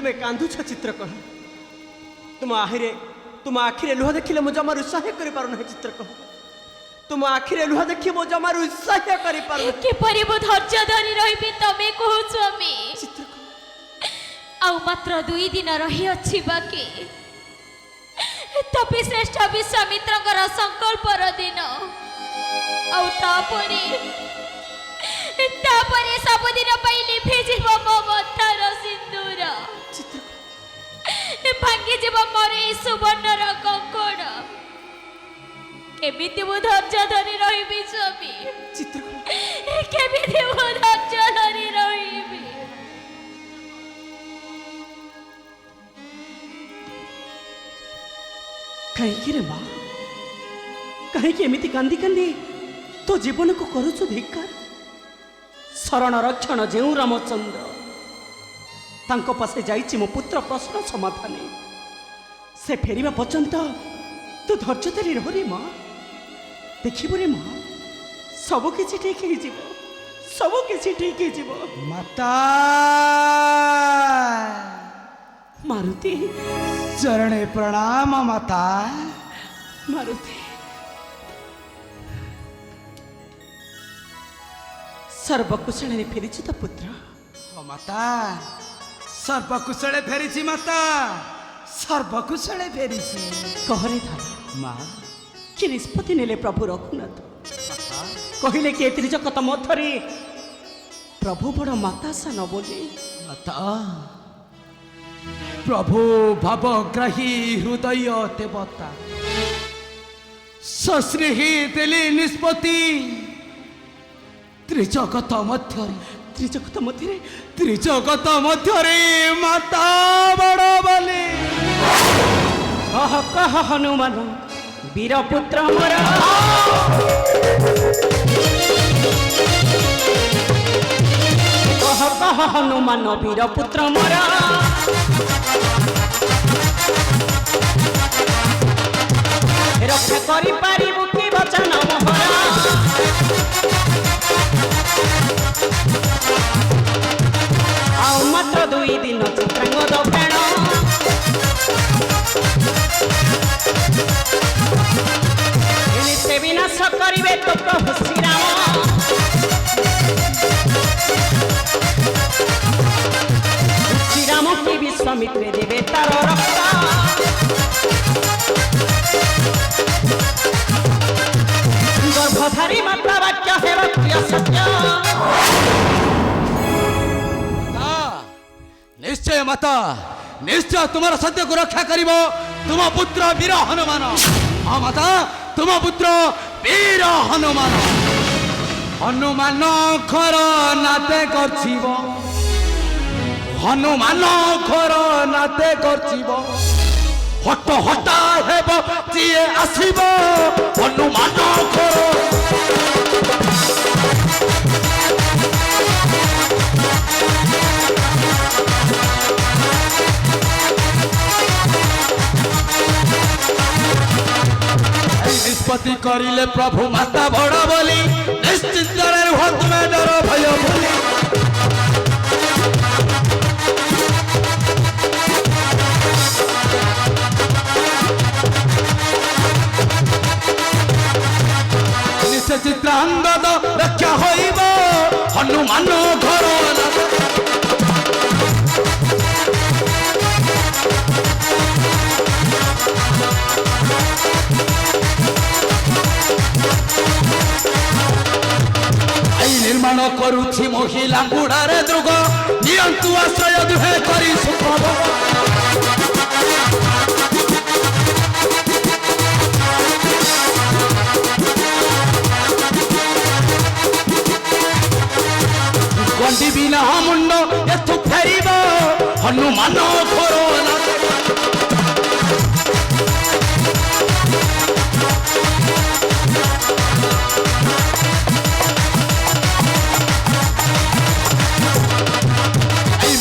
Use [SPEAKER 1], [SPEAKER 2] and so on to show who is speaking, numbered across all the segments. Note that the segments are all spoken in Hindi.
[SPEAKER 1] तुम्हें कांदुछ चित्रकला तुम आखिरे लुह देखिले मु जमार उत्साह कर पारु ना चित्रकला तुम आखिरे लुह देखि मु जमार उत्साह कर पारु
[SPEAKER 2] के परि मु धैर्य धरि रहिबी तमे कहू स्वामी
[SPEAKER 1] चित्रकला
[SPEAKER 2] आउ मात्र 2 दिन रही अछि बाकी तपे श्रेष्ठ विश्वामित्रकर संकल्पर दिन आउ तापरे सबुदिन पहले भेजिब मो मथार सिंदूर भांगी जीव मोर ए सुवर्णर कंकण केमिति मु धैर्य धरि रहिबी स्वामी
[SPEAKER 1] चित्रकला
[SPEAKER 2] केमिति मु धैर्य धरि रहिबी
[SPEAKER 1] कहीं रे माँ कहीं एमती कांदी कांदी तो जीवन को करुचु धिक्कार शरण रक्षण जे रामचंद्र तांको पासे जाइछि मो पुत्र प्रश्न समाधान से फेरिबा पर्यंत तू धैर्य धरी रह रे माँ देखिबो रे माँ सब किछि ठीक हे जिवो सब किछि ठीक हे जिवो
[SPEAKER 3] माता
[SPEAKER 1] मारुति
[SPEAKER 3] चरणे प्रणाम माता
[SPEAKER 1] मारुति सर्वकुशल फेरी तो पुत्र
[SPEAKER 3] माता सर्वकुशले फेरी माता सर्वकुशले फेरी
[SPEAKER 1] कहरे धन
[SPEAKER 3] माँ
[SPEAKER 1] कि निष्पत्ति नेले प्रभु रघुनाथ कहले कि त्रिजगत मथरे प्रभु बड़ माता सान बोली
[SPEAKER 3] माता प्रभु भावग्राही हृदय देवता सश्रीही दिली निष्पत्ति त्रिजगत मध्यरे माता बड़ बोली
[SPEAKER 1] कह कह हनुमान वीरपुत्र मोर कह कह हनुमान वीरपुत्र मोर रक्षा करि पारिबु कि वचन मोहरा आउ मात्र 2 दिन चित्रांगद प्राण से विनाश करिवे तो प्रभु श्री राम श्री राम की विश्वामित्र देवे तार रक्त गर्भधारी माता वाक्य हे प्रिय सत्य
[SPEAKER 3] निश्चय माता निश्चय तुम्हारा सत्य को रक्षा करिबो तुम पुत्र वीर हनुमान हाँ माता तुम पुत्र वीर हनुमान हनुमान खर नाते करछिब हनुमान खर नाते करछिब हट हटा हेब जिए आसीब हनुमान खर निष्पत्ति करिले प्रभु माता बड़ बोली निश्चिंत रुह तुमे डर भय भूली निश्चय चित्रांगद रक्षा होइब हनुमान घर निर्माण करुछि महिला गुड़ारे दुर्ग नियंतु आश्रय दुहे करी सुप्रभ गंडी बिना मुंड एथु फेरिब हनुमान घोर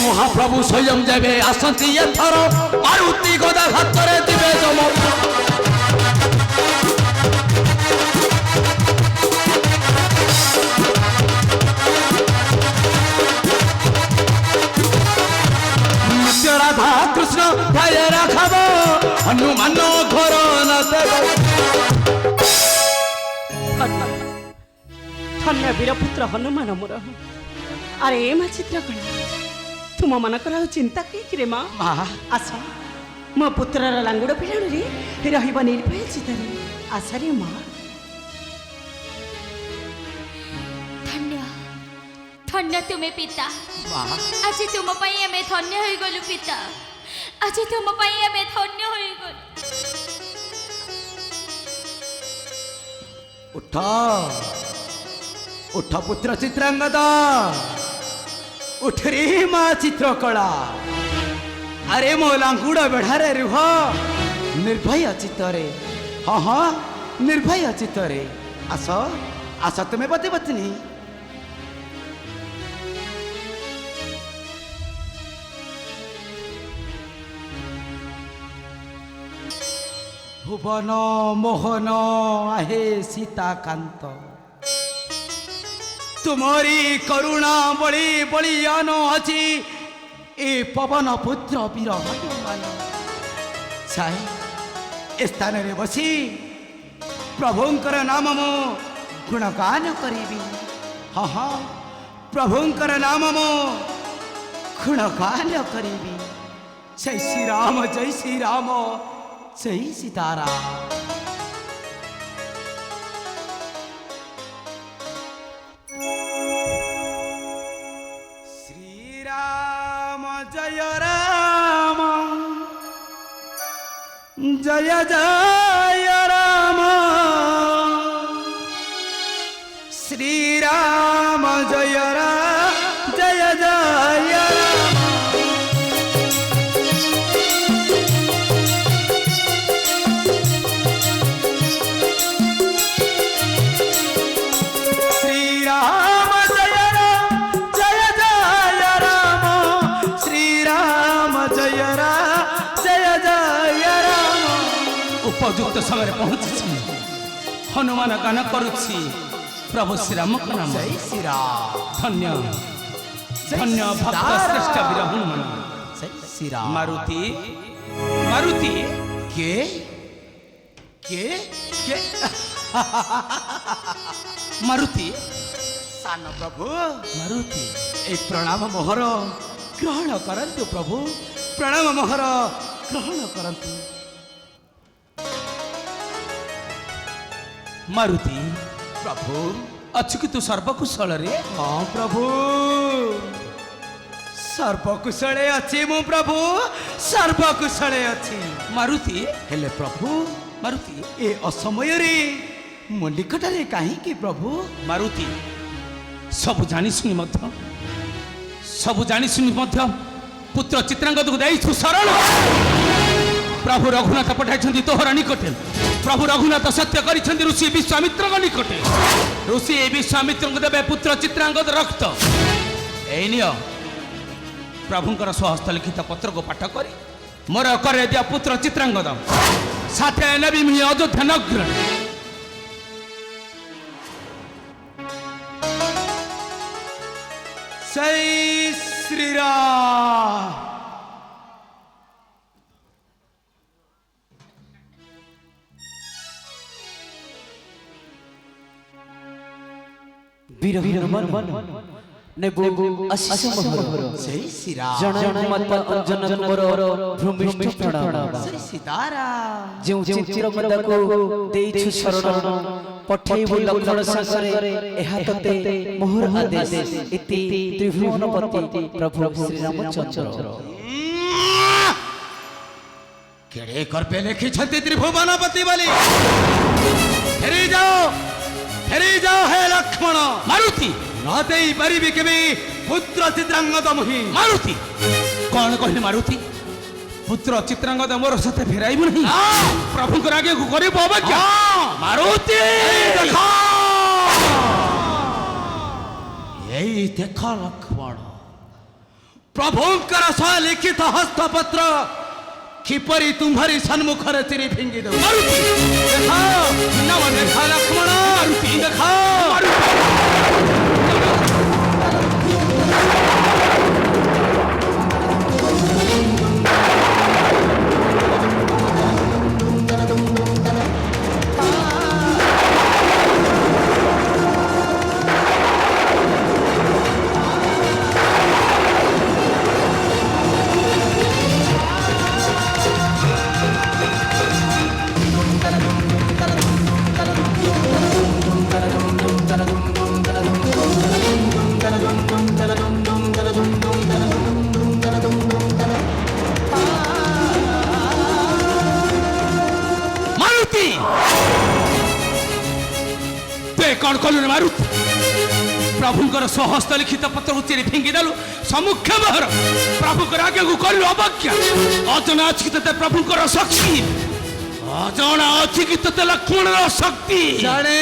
[SPEAKER 3] महाप्रभु स्वयं जेबे आसंती एथर मारुति गदा हातरे दिबे जम भय रखब हनुमान घर न देव
[SPEAKER 1] धन्य वीरपुत्र हनुमान मोर अरे ए मा चित्रकला तुम मनकर चिंता कई माँ आस मो पुत्रर लांगुड़ पिलाण निर्भय चित्तरे आस रे माँ
[SPEAKER 2] धन्य धन्य तुम्हें पिता आज तुम आमे धन्य हो गलु पिता आज तुम आमे धन्य हो गलु
[SPEAKER 3] उठ उठ पुत्र चित्रांगदा उठ रे माँ चित्रकला अरे मो लांगुड़ बेढ़ारे रुह निर्भय चित्तरे हाँ हाँ निर्भय चित्तरे आस आस तुम्हें पति पत्नी भुवन मोहन आहे सीताकांत तुम्हारी करुणा बड़ी बलियान अच्छी ए पवन पुत्र वीर हनुमान छाए ए स्थान रे बसी प्रभुंकर नाम मो गुणगान करी हाँ हाँ प्रभुंकर नाम मो गुणगान करी जय श्री राम जय श्री राम जय सीताराम जय राम जय जय राम श्री राम जय राम जय जय राम श्री राम जय राम जय जय राम श्री राम जय राम जय जय राम उपयुक्त समय पहुंची हनुमान गान करुछि प्रभु श्री राम का नाम जय श्री राम धन्य धन्य भक्त श्रेष्ठ वीर हनुमान जय श्री राम मारुति मारुति के के के मारुति सान प्रभु मारुति ए प्रणाम मोहर ग्रहण करंतु प्रभु प्रणाम मोहर ग्रहण करंतु मारुति प्रभु अच्छु कि तू सर्वकुशल रे हाँ प्रभु सर्वकुशले अच्छी मु प्रभु सर्वकुशले अच्छी मारुति हेले प्रभु मारुति ए असमय रे मो निकटरे काहीकि प्रभु मारुति सब जानी सुनी पुत्र चित्रांगद को दैछु शरण प्रभु रघुनाथ पठाई तोहरा निकटे प्रभु रघुनाथ सत्य करिसेंति ऋषि विश्वामित्र निकटे ऋषि विश्वामित्र को देवे पुत्र चित्रांगद रक्त ए निय प्रभुंकर स्वहस्त लिखित पत्र को पाठ करी मोर करे दिया पुत्र चित्रांगद साथे नबी मी अयोध्या नगर जय श्री राम
[SPEAKER 4] वीर हनुमान नेबो आशीष मोहर
[SPEAKER 3] जय श्री राम
[SPEAKER 4] जन मत अंजन कुमार भूमिष्ठ प्रणाम
[SPEAKER 3] जय सीताराम
[SPEAKER 4] जो चित्रकला को देइछु शरण पठेबो लक्षण संसारे एहा तते मोहर आदेश इति त्रिभुवनपति प्रभु श्री रामचंद्र
[SPEAKER 3] केड़े कर पे लिखी छति त्रिभुवनपति बोली फेरी जाओ हे लक्ष्मण मारुति नाते परिबी केबे पुत्र चित्रांगद मुहि मारुति कौन कहले मारुति पुत्र चित्रांगद मोर साथे फेराइबु नहीं प्रभु को आगे को करे बाबा क्या मारुति देखो यही देखो लक्ष्मण प्रभुंकर स्व लिखित हस्तपत्र किपरि तुम्हारी सन्मुख रे चिरी फिंगी दो मारुति देखो नव देखा लक्ष्मण मारुति देखो कौन कलु मारुति प्रभुंकर सहस्त लिखित पत्र चिरी फिंगी देलु सम्मुख बहर प्रभुकर आगे को कलु अवज्ञा अजना अच्छी ते प्रभुंकर शक्ति अजना अच्छी कि ते लक्ष्मणर शक्ति
[SPEAKER 4] जाने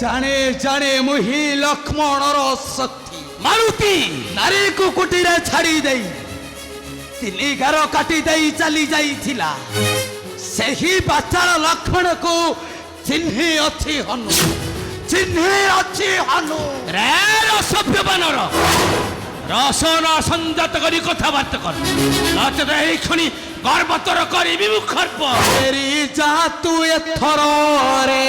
[SPEAKER 3] जाने जाने मुही लक्ष्मणर शक्ति मारुति नारी को कुटीर छाड़ी दे तिनी घर काटी दे चली जाइथिला सेही बाचार लक्ष्मण को चिन्हे अच्छी हनु चिन्हे अच्छी हनु रे सभ्य बानर रसन संजात करी कथबार्ता कर नचेत एई खनि गर्वतर करी विमुखर्प
[SPEAKER 4] तेरी जा तू एथर रे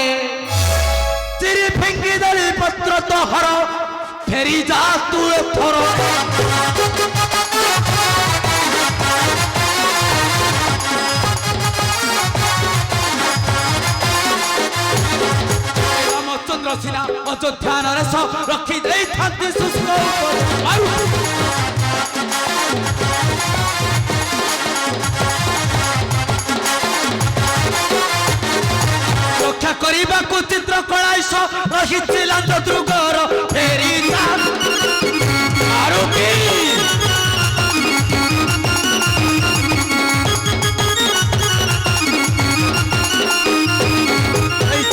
[SPEAKER 3] चिरी फिंगी दली पत्र तो हर फेरी जा तू एथर रामचंद्र सिना अयोध्या नरेश रखी दे थांती सुस्लो रक्षा करिबा को चित्र कलाइस रही चिलांत द्रुगर फेरी आरोपी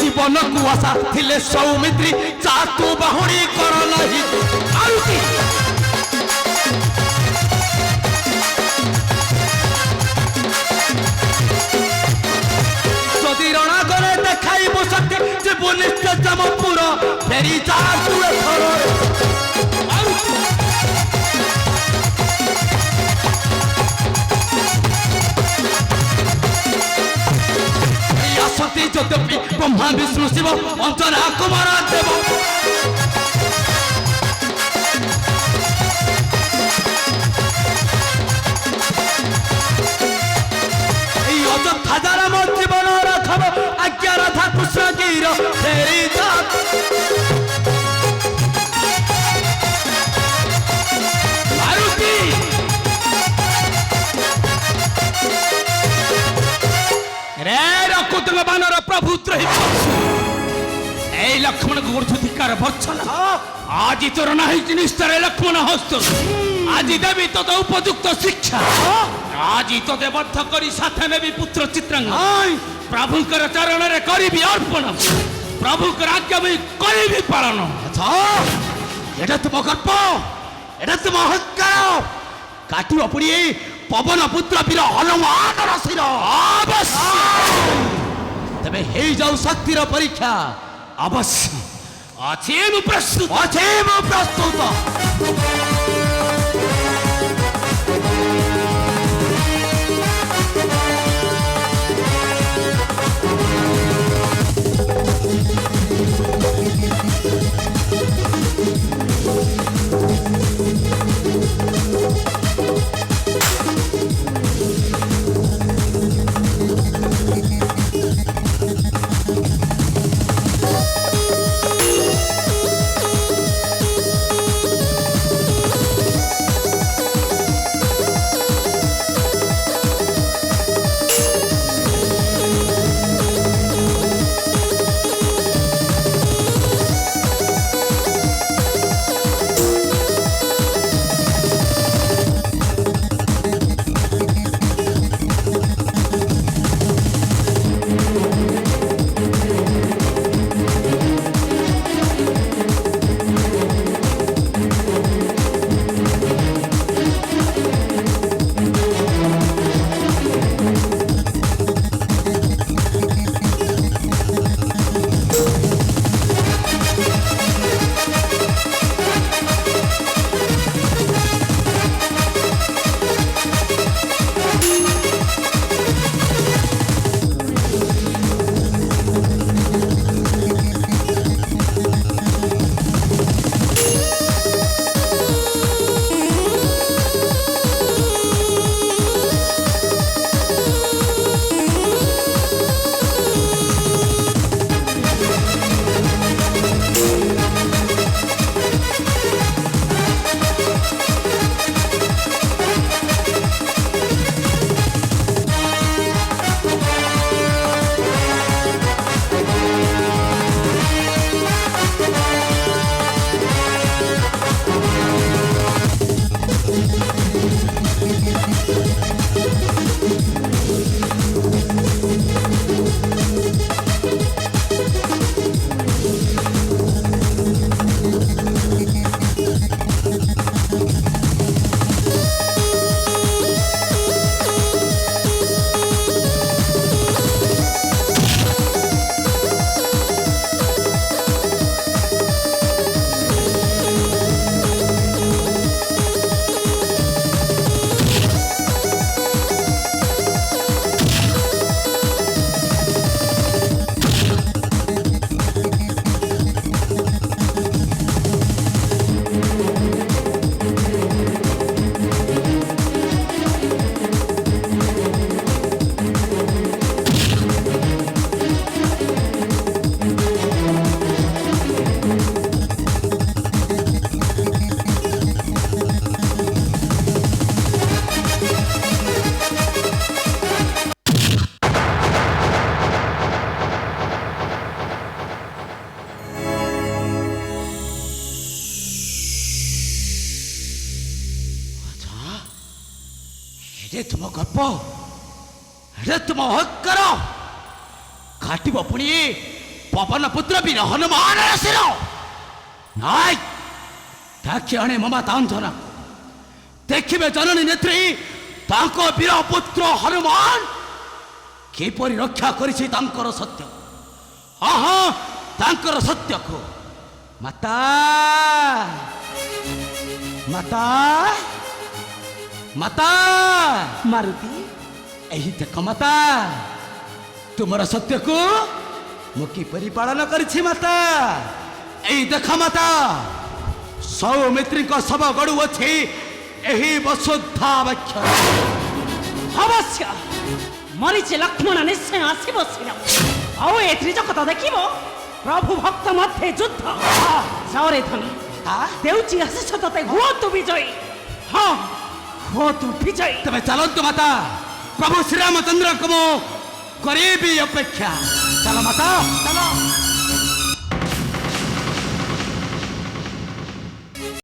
[SPEAKER 3] जीवन को आशा थिले सौमित्री चातु बाहुड़ी कर नहीं आरुति जदि रणागरे देखाइबो शक्ति जीव निश्चय जमपुर फेरी चातु सती ज्योति ब्रह्मा विष्णु शिव अंजना कुमार देव अयोध्या राम जीवन रखब आज्ञा राधा कृष्ण गिर फेरी मारुति रे रकुतंग बानर प्रभुत्र ए लक्ष्मण गोर्धधिकार भर्छन आज तोर नाही निस्तर लक्ष्मण हस्त आज देवी तो उपयुक्त शिक्षा आज तो बद्ध करी साथे में भी पुत्र चित्रांग प्रभुकर चरण रे करीबी अर्पण प्रभुकर आज्ञा भी करीबी पालन अच्छा एटा तुम गर्व एटा तुम अहंकार काटू पड़ी पवन पुत्र वीर हनुमान रसिर अवश्य तबे हे जाऊ शक्तिर परीक्षा अवश्य अच्छे प्रस्तुत ये तुम गप ये तुम हक्कर काटिब पुणी पवन पुत्र वीर हनुमान शिर नाई ताकि आने ममा तांधना देखिबे जननी नेत्री तांको वीर पुत्र हनुमान किपरि रक्षा करिछि तांकर सत्य आहा तांकर सत्य को माता माता माता
[SPEAKER 1] ମାରୁତି
[SPEAKER 3] यही देख माता तुमर सत्य को मु किपरि पालन करिछि माता यही देख माता सौमित्री को सब गड़ू अछि यही वसुधा वक्ष
[SPEAKER 1] ଅବଶ୍ୟ ମରିଛି ଲକ୍ଷ୍ମଣ ନିଶ୍ଚୟ ଆସିବ ଶ୍ରୀର ଆଉ ଏ ତ୍ରିଜଗତ ଦେଖିବ ପ୍ରଭୁ ଭକ୍ତ ମଧ୍ୟରେ ଯୁଦ୍ଧ ଜରେ ଧନୀ ଦେଉଛି ଆଶିଷ ତତେ ହୁଅନ୍ତୁ ବିଜୟୀ ହଁ ହୁଅନ୍ତୁ ବିଜୟୀ
[SPEAKER 3] तबे चलंतु माता प्रभु श्री रामचंद्र को करीबी अपेक्षा चलो माता चलो